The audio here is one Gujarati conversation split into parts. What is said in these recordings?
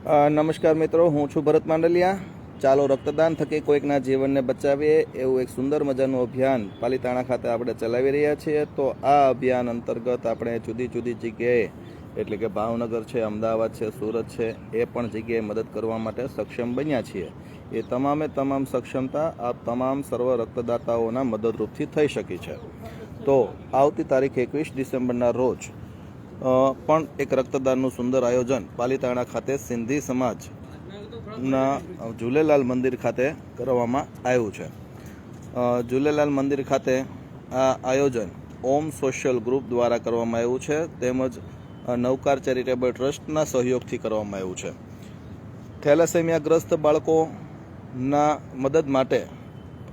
નમસ્કાર મિત્રો, હું છું ભરત માંડલિયા. ચાલો રક્તદાન થકી કોઈકના જીવનને બચાવીએ એવું એક સુંદર મજાનું અભિયાન પાલીતાણા ખાતે આપણે ચલાવી રહ્યા છીએ. તો આ અભિયાન અંતર્ગત આપણે જુદી જુદી જગ્યાએ એટલે કે ભાવનગર છે, અમદાવાદ છે, સુરત છે, એ પણ જગ્યાએ મદદ કરવા માટે સક્ષમ બન્યા છીએ. એ તમામે તમામ સક્ષમતા આ તમામ સર્વ રક્તદાતાઓના મદદરૂપથી થઈ શકી છે. તો આવતી તારીખ 21 ડિસેમ્બરના રોજ પણ એક રક્તદાનનું સુંદર આયોજન પાલીતાણા ખાતે સિંધી સમાજના ઝૂલેલાલ મંદિર ખાતે કરવામાં આવ્યું છે. ઝૂલેલાલ મંદિર ખાતે આ આયોજન ઓમ સોશિયલ ગ્રુપ દ્વારા કરવામાં આવ્યું છે, તેમજ નવકાર ચેરિટેબલ ટ્રસ્ટના સહયોગથી કરવામાં આવ્યું છે. થેલેસેમિયાગ્રસ્ત બાળકોના મદદ માટે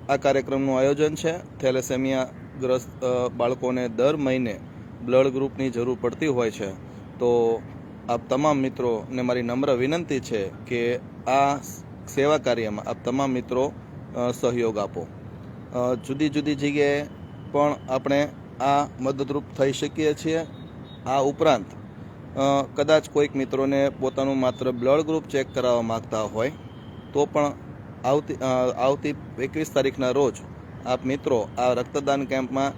આ કાર્યક્રમનું આયોજન છે. થેલેસેમિયાગ્રસ્ત બાળકોને દર મહિને બ્લડ ગ્રુપની જરૂર પડતી હોય છે. તો આપ તમામ મિત્રોને મારી નમ્ર વિનંતી છે કે આ સેવા કાર્યમાં આપ તમામ મિત્રો સહયોગ આપો. જુદી જુદી જગ્યાએ પણ આપણે આ મદદરૂપ થઈ શકીએ છીએ. આ ઉપરાંત કદાચ કોઈક મિત્રોને પોતાનું માત્ર બ્લડ ગ્રુપ ચેક કરાવવા માગતા હોય તો પણ આવતી 21 તારીખના રોજ આપ મિત્રો આ રક્તદાન કેમ્પમાં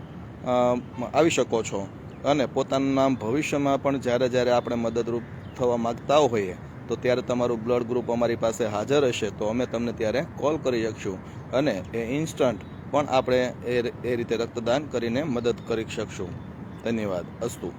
આવી શકો છો અને પોતાનું નામ ભવિષ્યમાં પણ જ્યારે આપણે મદદરૂપ થવા માગતા હોઈએ તો ત્યારે તમારું બ્લડ ગ્રુપ અમારી પાસે હાજર હશે તો અમે તમને ત્યારે કોલ કરી શકશું અને એ ઇન્સ્ટન્ટ પણ આપણે એ રીતે રક્તદાન કરીને મદદ કરી શકશું. ધન્યવાદ. અસ્તુ.